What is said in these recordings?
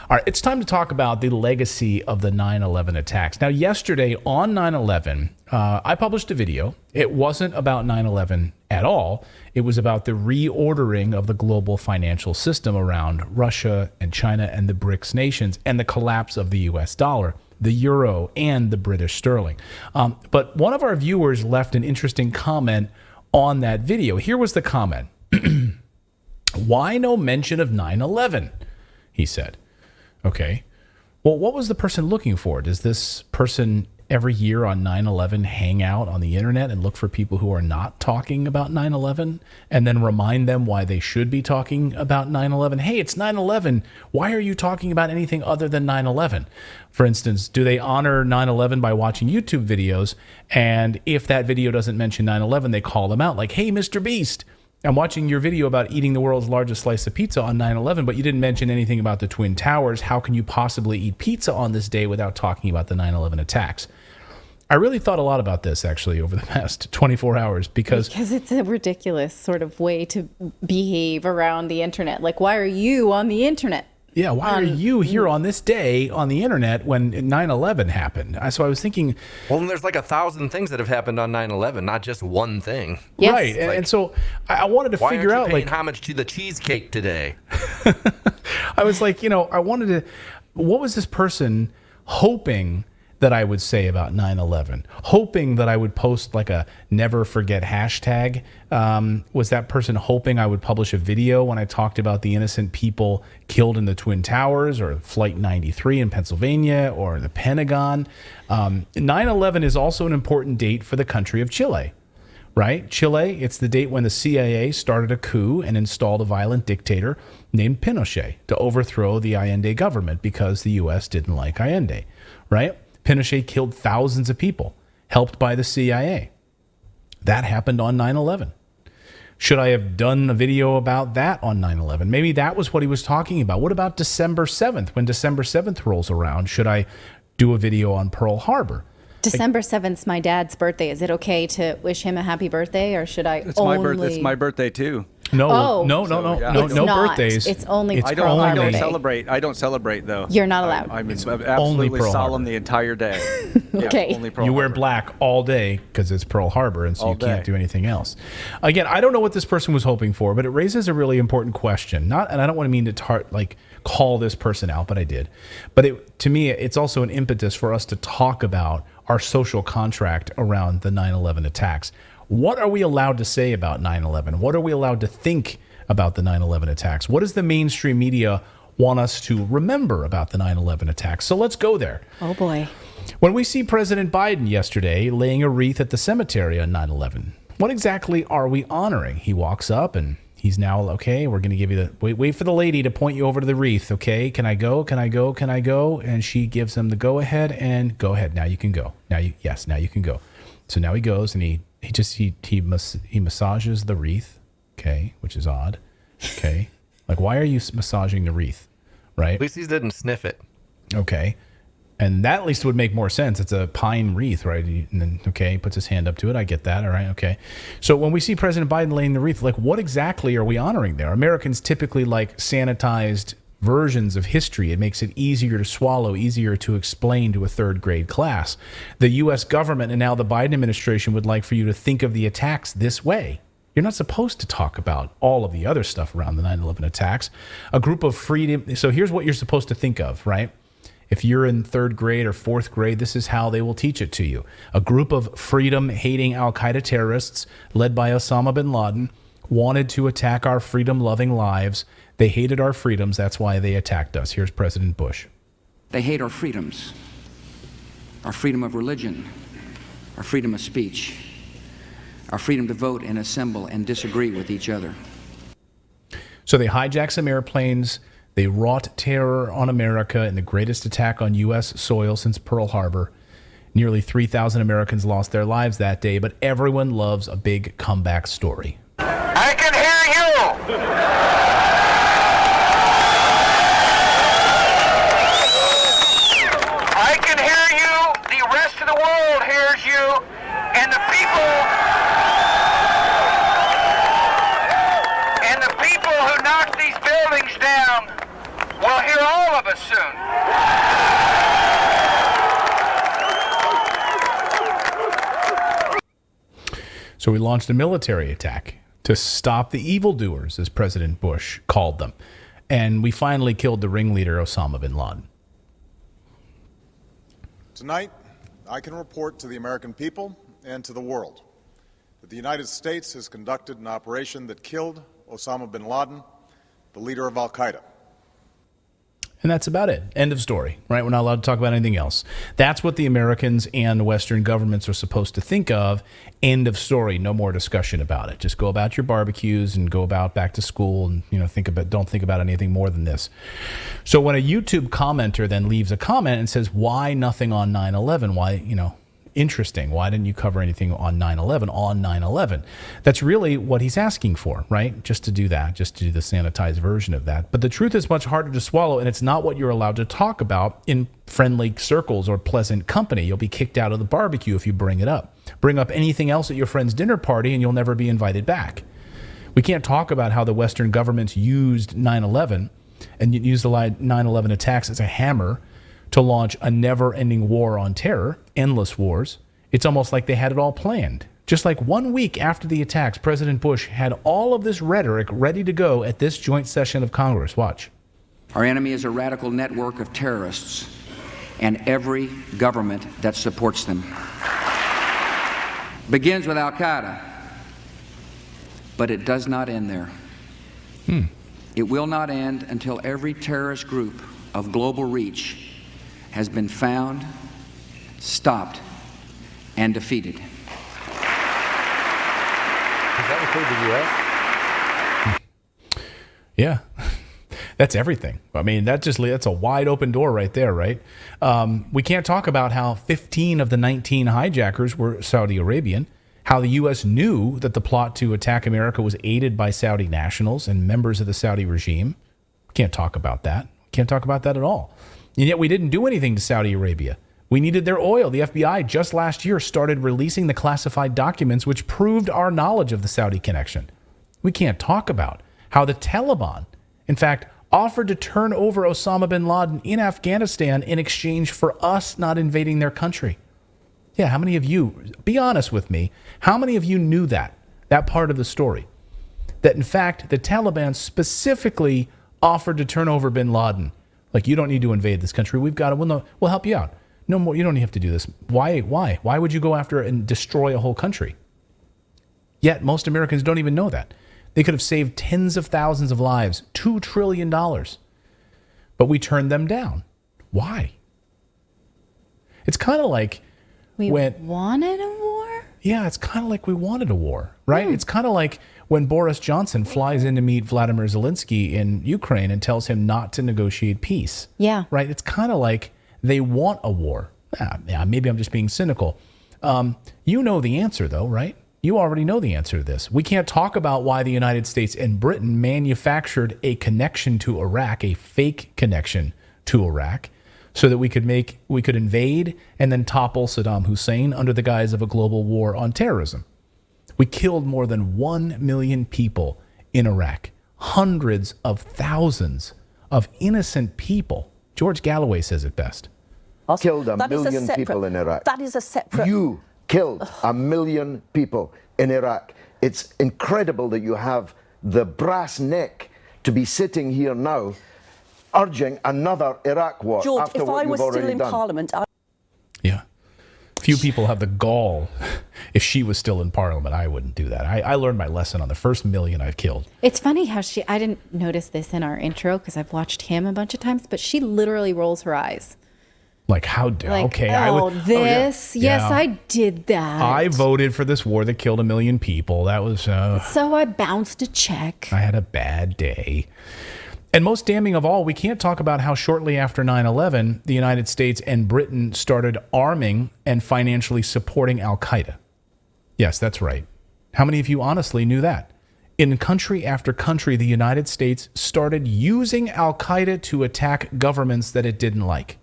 All right, it's time to talk about the legacy of the 9/11 attacks. Now, yesterday on 9/11, I published a video. It wasn't about 9/11 at all. It was about the reordering of the global financial system around Russia and China and the BRICS nations and the collapse of the U.S. dollar, the euro, and the British sterling. But one of our viewers left an interesting comment on that video. Here was the comment. Why no mention of 9/11? He said. Okay. Well, what was the person looking for? Does this person every year on 9/11 hang out on the internet and look for people who are not talking about 9/11 and then remind them why they should be talking about 9/11? Hey, it's 9/11. Why are you talking about anything other than 9/11? For instance, do they honor 9/11 by watching YouTube videos? And if that video doesn't mention 9/11, they call them out like, hey, Mr. Beast, I'm watching your video about eating the world's largest slice of pizza on 9/11, but you didn't mention anything about the Twin Towers. How can you possibly eat pizza on this day without talking about the 9/11 attacks? I really thought a lot about this, actually, over the past 24 hours because it's a ridiculous sort of way to behave around the internet. Like, why are you on the internet? Yeah, why are you here on this day on the internet when 9/11 happened? So I was thinking... Well, there's like 1,000 things that have happened on 9/11, not just one thing. Yes. Right, and so I wanted to figure out... Why aren't you paying homage to the cheesecake today? I was like, I wanted to... What was this person hoping that I would say about 9/11? Hoping that I would post like a never forget hashtag? Was that person hoping I would publish a video when I talked about the innocent people killed in the Twin Towers or Flight 93 in Pennsylvania or the Pentagon? 9/11 is also an important date for the country of Chile, right? Chile, it's the date when the CIA started a coup and installed a violent dictator named Pinochet to overthrow the Allende government because the U.S. didn't like Allende, right? Pinochet killed thousands of people, helped by the CIA. That happened on 9/11. Should I have done a video about that on 9/11? Maybe that was what he was talking about. What about December 7th? When December 7th rolls around, should I do a video on Pearl Harbor? December 7th's my dad's birthday. Is it okay to wish him a happy birthday, or should I It's my birthday too. No, Oh. no It's not. birthdays. It's only It's Pearl I Harbor don't Day. celebrate. I don't celebrate though. You're not allowed. I'm It's absolutely only Pearl solemn Harbor. the entire day. Okay. Only Pearl You wear Harbor. black all day because it's Pearl Harbor, and so All you can't day. do anything else. Again, I don't know what this person was hoping for, but it raises a really important question. And I don't want to mean to call this person out, but I did. But to me, it's also an impetus for us to talk about our social contract around the 9/11 attacks. What are we allowed to say about 9/11? What are we allowed to think about the 9/11 attacks? What does the mainstream media want us to remember about the 9/11 attacks? So let's go there. Oh boy. When we see President Biden yesterday laying a wreath at the cemetery on 9/11, what exactly are we honoring? He walks up and he's now, okay, we're going to give you wait for the lady to point you over to the wreath. Okay, can I go? Can I go? Can I go? And she gives him the go ahead and go ahead. Now you can go. Now you can go. So now he goes and he massages the wreath. Okay, which is odd. Okay, like why are you massaging the wreath? Right? At least he didn't sniff it. Okay. And that at least would make more sense. It's a pine wreath, right? And then, okay, he puts his hand up to it. I get that. All right. Okay. So when we see President Biden laying the wreath, like what exactly are we honoring there? Americans typically like sanitized versions of history. It makes it easier to swallow, easier to explain to a third grade class. The U.S. government and now the Biden administration would like for you to think of the attacks this way. You're not supposed to talk about all of the other stuff around the 9/11 attacks. A group of freedom. So here's what you're supposed to think of, right? If you're in third grade or fourth grade, this is how they will teach it to you. A group of freedom-hating al-Qaeda terrorists led by Osama bin Laden wanted to attack our freedom-loving lives. They hated our freedoms. That's why they attacked us. Here's President Bush. They hate our freedoms, our freedom of religion, our freedom of speech, our freedom to vote and assemble and disagree with each other. So they hijacked some airplanes. They wrought terror on America in the greatest attack on U.S. soil since Pearl Harbor. Nearly 3,000 Americans lost their lives that day, but everyone loves a big comeback story. I can hear you! I can hear you! The rest of the world hears you! And the people who knocked these buildings down will hear all of us soon. So we launched a military attack to stop the evildoers, as President Bush called them. And we finally killed the ringleader, Osama bin Laden. Tonight, I can report to the American people and to the world that the United States has conducted an operation that killed Osama bin Laden, the leader of al-Qaeda. And that's about it. End of story, right? We're not allowed to talk about anything else. That's what the Americans and Western governments are supposed to think of. End of story. No more discussion about it. Just go about your barbecues and go about back to school and, don't think about anything more than this. So when a YouTube commenter then leaves a comment and says, why nothing on 9/11? Why, interesting. Why didn't you cover anything on 9/11 on 9/11? That's really what he's asking for, right? Just to do that, just to do the sanitized version of that. But the truth is much harder to swallow, and it's not what you're allowed to talk about in friendly circles or pleasant company. You'll be kicked out of the barbecue if you bring it up. Bring up anything else at your friend's dinner party, and you'll never be invited back. We can't talk about how the Western governments used 9/11 and used the 9/11 attacks as a hammer to launch a never-ending war on terror, endless wars. It's almost like they had it all planned. Just like 1 week after the attacks, President Bush had all of this rhetoric ready to go at this joint session of Congress. Watch. Our enemy is a radical network of terrorists and every government that supports them. Begins with al-Qaeda, but it does not end there. It will not end until every terrorist group of global reach has been found, stopped, and defeated. Does that include the U.S.? Yeah, that's everything. I mean, that's a wide open door right there, right? We can't talk about how 15 of the 19 hijackers were Saudi Arabian, how the U.S. knew that the plot to attack America was aided by Saudi nationals and members of the Saudi regime. Can't talk about that. Can't talk about that at all. And yet we didn't do anything to Saudi Arabia. We needed their oil. The FBI just last year started releasing the classified documents which proved our knowledge of the Saudi connection. We can't talk about how the Taliban, in fact, offered to turn over Osama bin Laden in Afghanistan in exchange for us not invading their country. Yeah, how many of you, be honest with me, how many of you knew that part of the story? That in fact, the Taliban specifically offered to turn over bin Laden. Like, you don't need to invade this country. We've got it. We'll help you out. No more. You don't have to do this. Why? Why would you go after and destroy a whole country? Yet most Americans don't even know that. They could have saved tens of thousands of lives, $2 trillion. But we turned them down. Why? It's kind of like we wanted a war? Yeah, it's kind of like we wanted a war, right? It's kind of like when Boris Johnson flies in to meet Vladimir Zelensky in Ukraine and tells him not to negotiate peace. Yeah. Right? It's kind of like they want a war. Maybe I'm just being cynical. You know the answer, though, right? You already know the answer to this. We can't talk about why the United States and Britain manufactured a connection to Iraq, a fake connection to Iraq, so that we could invade and then topple Saddam Hussein under the guise of a global war on terrorism. We killed more than 1 million people in Iraq, hundreds of thousands of innocent people. George Galloway says it best. Killed a million people in Iraq. That is a separate... You killed 1 million people in Iraq. It's incredible that you have the brass neck to be sitting here now urging another Iraq war. George, after if what I you've was still already in done. Parliament... Yeah. Few people have the gall. If she was still in Parliament, I wouldn't do that. I learned my lesson on the first million I've killed. It's funny how I didn't notice this in our intro because I've watched him a bunch of times, but she literally rolls her eyes. Like, how dare, Like, okay. Yes, Yeah. I did that. I voted for this war that killed 1 million people. That was... So I bounced a check. I had a bad day. And most damning of all, we can't talk about how shortly after 9/11, the United States and Britain started arming and financially supporting al-Qaeda. Yes, that's right. How many of you honestly knew that? In country after country, the United States started using al-Qaeda to attack governments that it didn't like.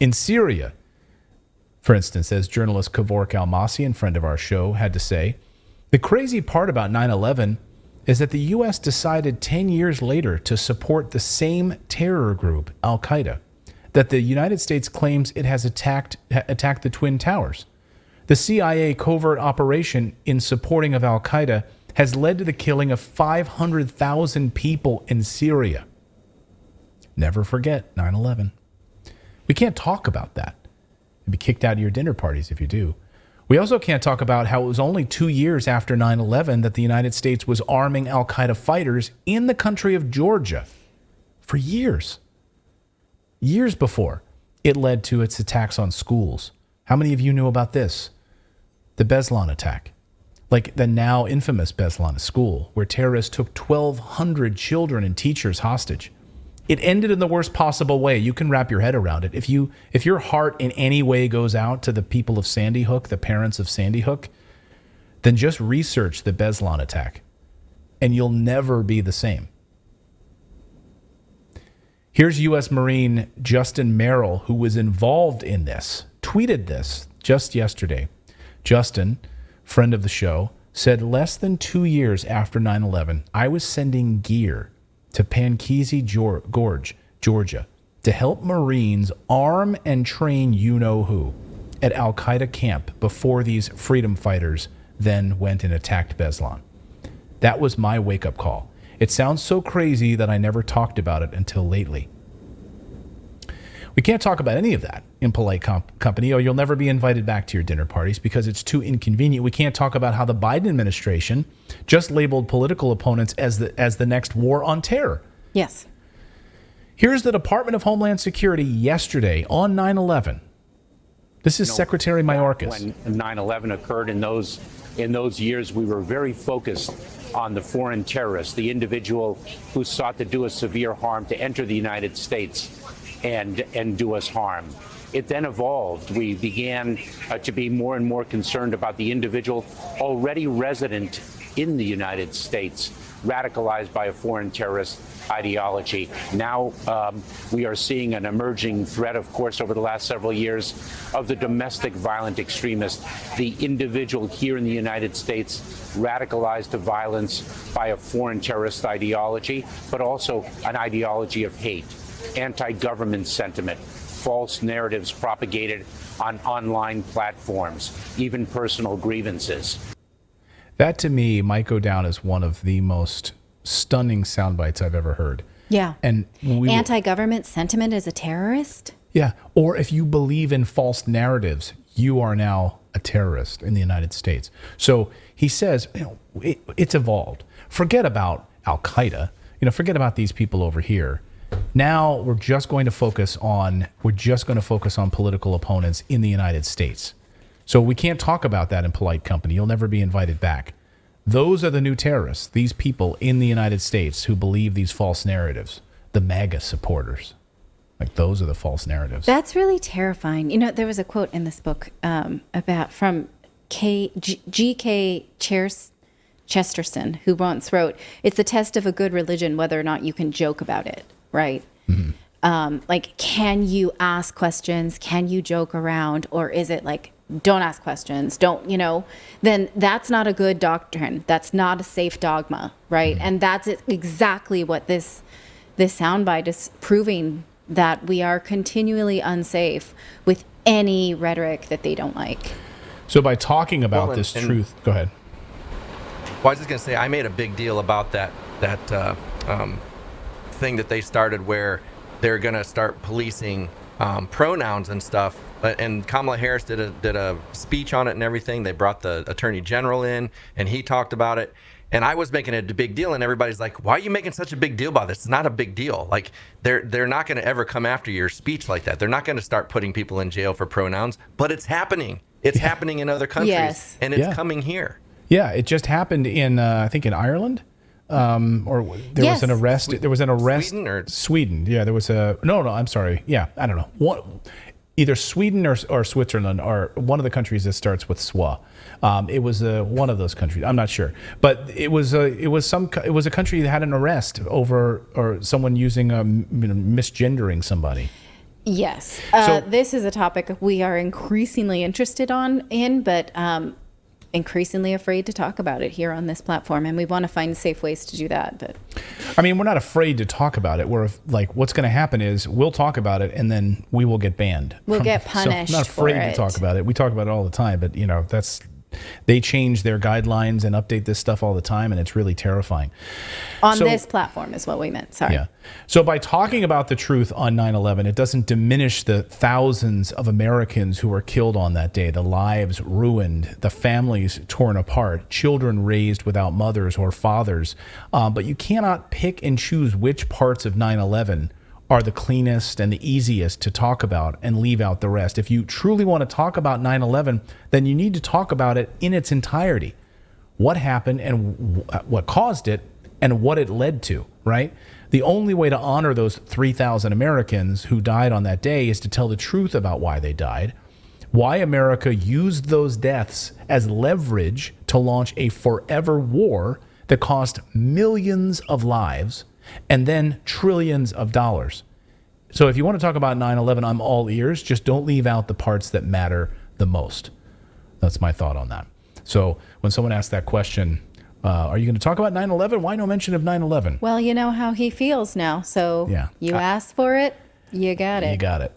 In Syria, for instance, as journalist Kevork Almasian, friend of our show, had to say, the crazy part about 9/11 is that the U.S. decided 10 years later to support the same terror group, Al-Qaeda, that the United States claims it has attacked the Twin Towers. The CIA covert operation in supporting of Al-Qaeda has led to the killing of 500,000 people in Syria. Never forget 9/11. We can't talk about that. You'd be kicked out of your dinner parties if you do. We also can't talk about how it was only 2 years after 9/11 that the United States was arming Al-Qaeda fighters in the country of Georgia for years. Years before it led to its attacks on schools. How many of you knew about this? The Beslan attack. Like the now infamous Beslan school, where terrorists took 1,200 children and teachers hostage. It ended in the worst possible way. You can wrap your head around it. If your heart in any way goes out to the people of Sandy Hook, the parents of Sandy Hook, then just research the Beslan attack, and you'll never be the same. Here's U.S. Marine Justin Merrill, who was involved in this, tweeted this just yesterday. Justin, friend of the show, said less than 2 years after 9/11, I was sending gear to Pankesi Gorge, Georgia, to help Marines arm and train you-know-who at Al-Qaeda camp before these freedom fighters then went and attacked Beslan. That was my wake-up call. It sounds so crazy that I never talked about it until lately. We can't talk about any of that in polite company, or you'll never be invited back to your dinner parties because it's too inconvenient. We can't talk about how the Biden administration just labeled political opponents as the next war on terror. Yes. Here's the Department of Homeland Security yesterday on 9/11. This is Secretary Mayorkas. When 9/11 occurred in those years, we were very focused on the foreign terrorist, the individual who sought to do us severe harm, to enter the United States and do us harm. It then evolved. We began to be more and more concerned about the individual already resident in the United States, radicalized by a foreign terrorist ideology. Now we are seeing an emerging threat, of course, over the last several years of the domestic violent extremist, the individual here in the United States radicalized to violence by a foreign terrorist ideology, but also an ideology of hate, anti-government sentiment, false narratives propagated on online platforms, even personal grievances. That, to me, might go down as one of the most stunning sound bites I've ever heard. Yeah. And when anti-government sentiment as a terrorist? Yeah. Or if you believe in false narratives, you are now a terrorist in the United States. So he says, it's evolved. Forget about Al-Qaeda. Forget about these people over here. Now we're just going to focus on political opponents in the United States. So we can't talk about that in polite company. You'll never be invited back. Those are the new terrorists, these people in the United States who believe these false narratives, the MAGA supporters. Like, those are the false narratives. That's really terrifying. There was a quote in this book from G.K. Chesterton, who once wrote, "It's the test of a good religion whether or not you can joke about it," right? Mm-hmm. Can you ask questions? Can you joke around? Or is it like, don't ask questions, then that's not a good doctrine. That's not a safe dogma, right? Mm-hmm. And that's exactly what this soundbite is proving, that we are continually unsafe with any rhetoric that they don't like. So by talking about this truth, go ahead. Well, I was just going to say, I made a big deal about that thing that they started where they're going to start policing pronouns and stuff. And Kamala Harris did a speech on it and everything. They brought the Attorney General in, and he talked about it. And I was making it a big deal, and everybody's like, "Why are you making such a big deal about this? It's not a big deal. Like, they're not going to ever come after your speech like that. They're not going to start putting people in jail for pronouns." But it's happening. It's happening in other countries, and it's coming here. Yeah, it just happened in I think in Ireland. Was an arrest. There was an arrest. Sweden. Yeah, there was a no. I'm sorry. Yeah, I don't know. Either Sweden or Switzerland are one of the countries that starts with SWA. It was one of those countries. I'm not sure, but it was a country that had an arrest over or someone using misgendering somebody. Yes, this is a topic we are increasingly interested in, but increasingly afraid to talk about it here on this platform, and we want to find safe ways to do that. But I mean, we're not afraid to talk about it. We're like, what's going to happen is we'll talk about it, and then we will get banned. We'll get punished. So I'm not afraid for to it. talk about it. We talk about it all the time, but they change their guidelines and update this stuff all the time, and it's really terrifying. On this platform is what we meant. Sorry. Yeah. So by talking about the truth on 9/11, it doesn't diminish the thousands of Americans who were killed on that day, the lives ruined, the families torn apart, children raised without mothers or fathers. But you cannot pick and choose which parts of 9/11 are the cleanest and the easiest to talk about and leave out the rest. If you truly want to talk about 9/11, then you need to talk about it in its entirety. What happened and what caused it and what it led to, right? The only way to honor those 3,000 Americans who died on that day is to tell the truth about why they died, why America used those deaths as leverage to launch a forever war that cost millions of lives and then trillions of dollars. So if you want to talk about 9/11, I'm all ears. Just don't leave out the parts that matter the most. That's my thought on that. So when someone asks that question, are you going to talk about 9/11? Why no mention of 9/11? Well, you know how he feels now. So Yeah. you asked for it, you got it. You got it.